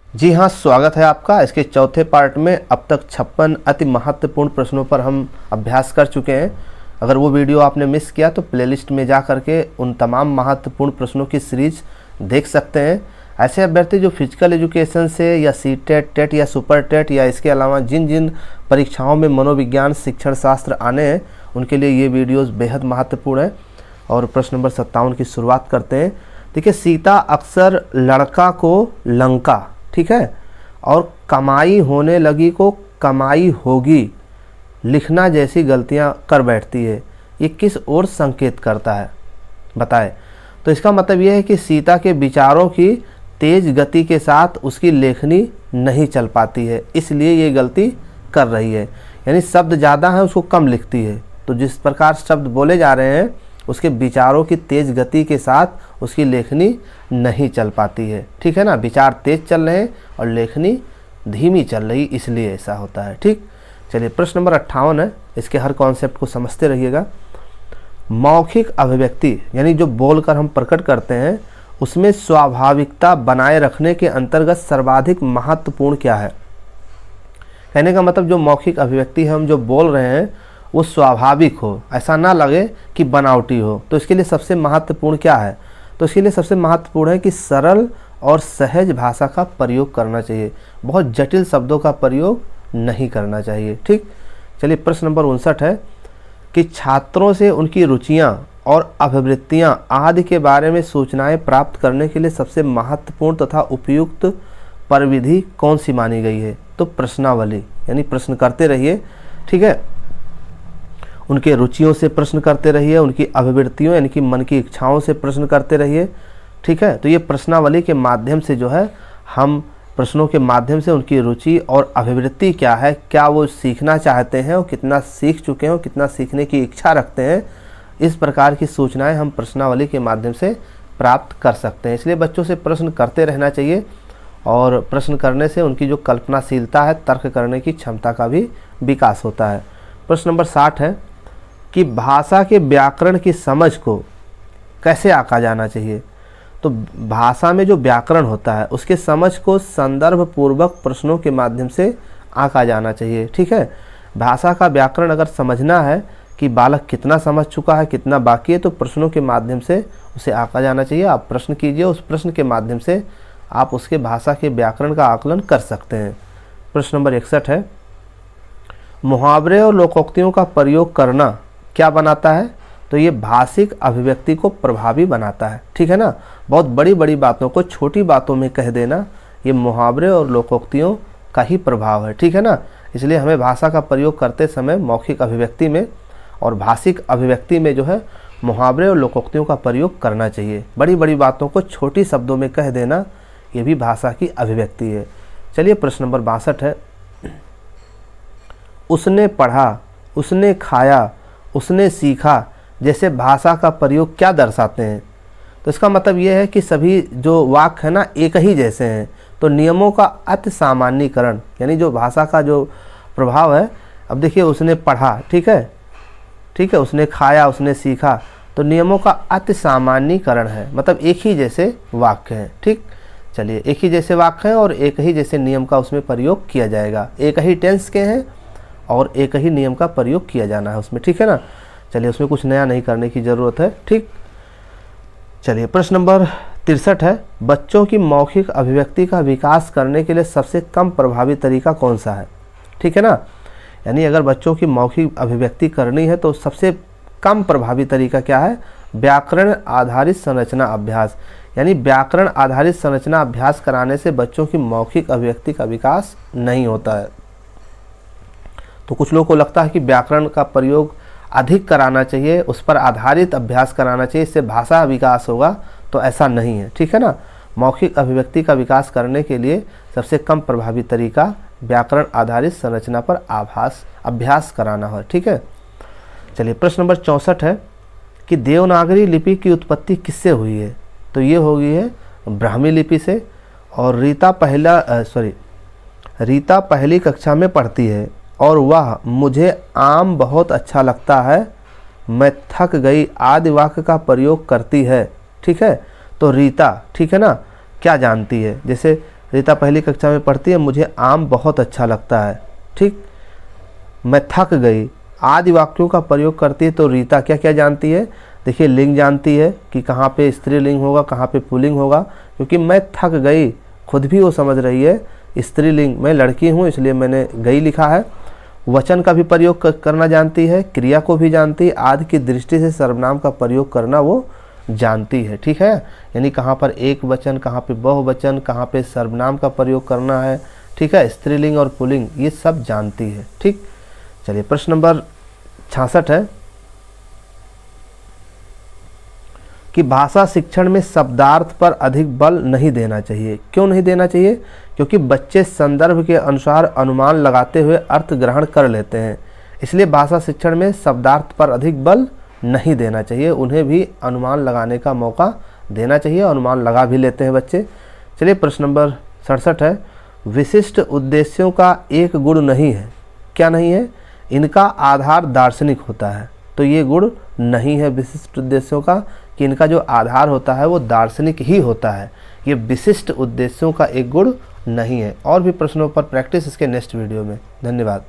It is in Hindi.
जी हाँ, स्वागत है आपका। इसके चौथे पार्ट में अब तक 56 अति महत्वपूर्ण प्रश्नों पर हम अभ्यास कर चुके हैं। अगर वो वीडियो आपने मिस किया तो प्लेलिस्ट में जा करके उन तमाम महत्वपूर्ण प्रश्नों की सीरीज देख सकते हैं। ऐसे अभ्यर्थी जो फिजिकल एजुकेशन से या सीटेट, टेट या सुपर टेट या इसके अलावा जिन जिन परीक्षाओं में मनोविज्ञान, शिक्षण शास्त्र आने हैं, उनके लिए ये वीडियोज़ बेहद महत्वपूर्ण है। और प्रश्न नंबर 57 की शुरुआत करते हैं। देखिए, सीता अक्सर लड़का को लंका, ठीक है, और कमाई होने लगी को कमाई होगी लिखना जैसी गलतियां कर बैठती है, ये किस ओर संकेत करता है बताएं। तो इसका मतलब यह है कि सीता के विचारों की तेज गति के साथ उसकी लेखनी नहीं चल पाती है, इसलिए ये गलती कर रही है। यानी शब्द ज़्यादा है, उसको कम लिखती है। तो जिस प्रकार शब्द बोले जा रहे हैं उसके विचारों की तेज गति के साथ उसकी लेखनी नहीं चल पाती है, ठीक है ना। विचार तेज चल रहे हैं और लेखनी धीमी चल रही, इसलिए ऐसा होता है। ठीक, चलिए प्रश्न नंबर 58 है। इसके हर कॉन्सेप्ट को समझते रहिएगा। मौखिक अभिव्यक्ति यानी जो बोलकर हम प्रकट करते हैं उसमें स्वाभाविकता बनाए रखने के अंतर्गत सर्वाधिक महत्वपूर्ण क्या है। कहने का मतलब जो मौखिक अभिव्यक्ति है, हम जो बोल रहे हैं वो स्वाभाविक हो, ऐसा ना लगे कि बनावटी हो। तो इसके लिए सबसे महत्वपूर्ण क्या है? तो इसके लिए सबसे महत्वपूर्ण है कि सरल और सहज भाषा का प्रयोग करना चाहिए, बहुत जटिल शब्दों का प्रयोग नहीं करना चाहिए। ठीक, चलिए प्रश्न नंबर 59 है कि छात्रों से उनकी रुचियां और अभिवृत्तियां आदि के बारे में सूचनाएं प्राप्त करने के लिए सबसे महत्वपूर्ण तथा उपयुक्त परिविधि कौन सी मानी गई है? तो प्रश्नावली, यानी प्रश्न करते रहिए, ठीक है। उनके रुचियों से प्रश्न करते रहिए, उनकी अभिवृत्तियों यानी कि मन की इच्छाओं से प्रश्न करते रहिए, ठीक है। तो ये प्रश्नावली के माध्यम से जो है हम प्रश्नों के माध्यम से उनकी रुचि और अभिवृत्ति क्या है, क्या वो सीखना चाहते हैं और कितना सीख चुके हैं और कितना सीखने की इच्छा रखते हैं, इस प्रकार की सूचनाएं हम प्रश्नावली के माध्यम से प्राप्त कर सकते हैं। इसलिए बच्चों से प्रश्न करते रहना चाहिए और प्रश्न करने से उनकी जो कल्पनाशीलता है, तर्क करने की क्षमता का भी विकास होता है। प्रश्न नंबर 60 है कि भाषा के व्याकरण की समझ को कैसे आंका जाना चाहिए। तो भाषा में जो व्याकरण होता है उसके समझ को संदर्भ पूर्वक प्रश्नों के माध्यम से आंका जाना चाहिए, ठीक है। भाषा का व्याकरण अगर समझना है कि बालक कितना समझ चुका है, कितना बाकी है, तो प्रश्नों के माध्यम से उसे आंका जाना चाहिए। आप प्रश्न कीजिए, उस प्रश्न के माध्यम से आप उसके भाषा के व्याकरण का आकलन कर सकते हैं। प्रश्न नंबर 61 है, मुहावरे और लोकोक्तियों का प्रयोग करना क्या बनाता है? तो ये भाषिक अभिव्यक्ति को प्रभावी बनाता है, ठीक है ना। बहुत बड़ी बड़ी बातों को छोटी बातों में कह देना, ये मुहावरे और लोकोक्तियों का ही प्रभाव है, ठीक है ना। इसलिए हमें भाषा का प्रयोग करते समय मौखिक अभिव्यक्ति में और भाषिक अभिव्यक्ति में जो है मुहावरे और लोकोक्तियों का प्रयोग करना चाहिए। बड़ी बड़ी बातों को छोटी शब्दों में कह देना, ये भी भाषा की अभिव्यक्ति है। चलिए प्रश्न नंबर 62 है, उसने पढ़ा, उसने खाया, उसने सीखा जैसे भाषा का प्रयोग क्या दर्शाते हैं? तो इसका मतलब यह है कि सभी जो वाक्य है ना एक ही जैसे हैं। तो नियमों का अति सामान्यीकरण यानी जो भाषा का जो प्रभाव है। अब देखिए, उसने पढ़ा, ठीक है, ठीक है, उसने खाया, उसने सीखा, तो नियमों का अति सामान्यीकरण है, मतलब एक ही जैसे वाक्य हैं। ठीक, चलिए एक ही जैसे वाक्य हैं और एक ही जैसे नियम का उसमें प्रयोग किया जाएगा, एक ही टेंस के हैं और एक ही नियम का प्रयोग किया जाना है उसमें, ठीक है ना। चलिए उसमें कुछ नया नहीं करने की ज़रूरत है। ठीक, चलिए प्रश्न नंबर 63 है, बच्चों की मौखिक अभिव्यक्ति का विकास करने के लिए सबसे कम प्रभावी तरीका कौन सा है? ठीक है ना। यानी अगर बच्चों की मौखिक अभिव्यक्ति करनी है तो सबसे कम प्रभावी तरीका क्या है? व्याकरण आधारित संरचना अभ्यास। यानी व्याकरण आधारित संरचना अभ्यास कराने से बच्चों की मौखिक अभिव्यक्ति का विकास नहीं होता है। तो कुछ लोगों को लगता है कि व्याकरण का प्रयोग अधिक कराना चाहिए, उस पर आधारित अभ्यास कराना चाहिए, इससे भाषा विकास होगा, तो ऐसा नहीं है, ठीक है ना। मौखिक अभिव्यक्ति का विकास करने के लिए सबसे कम प्रभावी तरीका व्याकरण आधारित संरचना पर अभ्यास कराना है, ठीक है। चलिए प्रश्न नंबर 64 है कि देवनागरी लिपि की उत्पत्ति किससे हुई है? तो ये हो गई है ब्राह्मी लिपि से। और रीता पहली कक्षा में पढ़ती है और वह मुझे आम बहुत अच्छा लगता है, मैं थक गई आदि वाक्य का प्रयोग करती है, ठीक है। तो रीता, ठीक है ना, क्या जानती है? जैसे रीता पहली कक्षा में पढ़ती है, मुझे आम बहुत अच्छा लगता है। ठीक, मैं थक गई आदि वाक्यों का प्रयोग करती है तो रीता क्या क्या जानती है? देखिए, लिंग जानती है कि कहाँ पे स्त्रीलिंग होगा, कहाँ पे पुल्लिंग होगा, क्योंकि मैं थक गई खुद भी वो समझ रही है स्त्रीलिंग, मैं लड़की हूँ इसलिए मैंने गई लिखा है। वचन का भी प्रयोग करना जानती है, क्रिया को भी जानती है, आदि की दृष्टि से सर्वनाम का प्रयोग करना वो जानती है। ठीक है, यानी कहाँ पर एक वचन, कहाँ पे बहुवचन, कहाँ पे सर्वनाम का प्रयोग करना है। ठीक है, स्त्रीलिंग और पुल्लिंग ये सब जानती है। ठीक, चलिए प्रश्न नंबर 66 है कि भाषा शिक्षण में शब्दार्थ पर अधिक बल नहीं देना चाहिए। क्यों नहीं देना चाहिए? क्योंकि बच्चे संदर्भ के अनुसार अनुमान लगाते हुए अर्थ ग्रहण कर लेते हैं, इसलिए भाषा शिक्षण में शब्दार्थ पर अधिक बल नहीं देना चाहिए। उन्हें भी अनुमान लगाने का मौका देना चाहिए, अनुमान लगा भी लेते हैं बच्चे। चलिए प्रश्न नंबर 67 है, विशिष्ट उद्देश्यों का एक गुण नहीं है। क्या नहीं है? इनका आधार दार्शनिक होता है। तो ये गुण नहीं है विशिष्ट उद्देश्यों का कि इनका जो आधार होता है वो दार्शनिक ही होता है। ये विशिष्ट उद्देश्यों का एक गुण नहीं है। और भी प्रश्नों पर प्रैक्टिस इसके नेक्स्ट वीडियो में। धन्यवाद।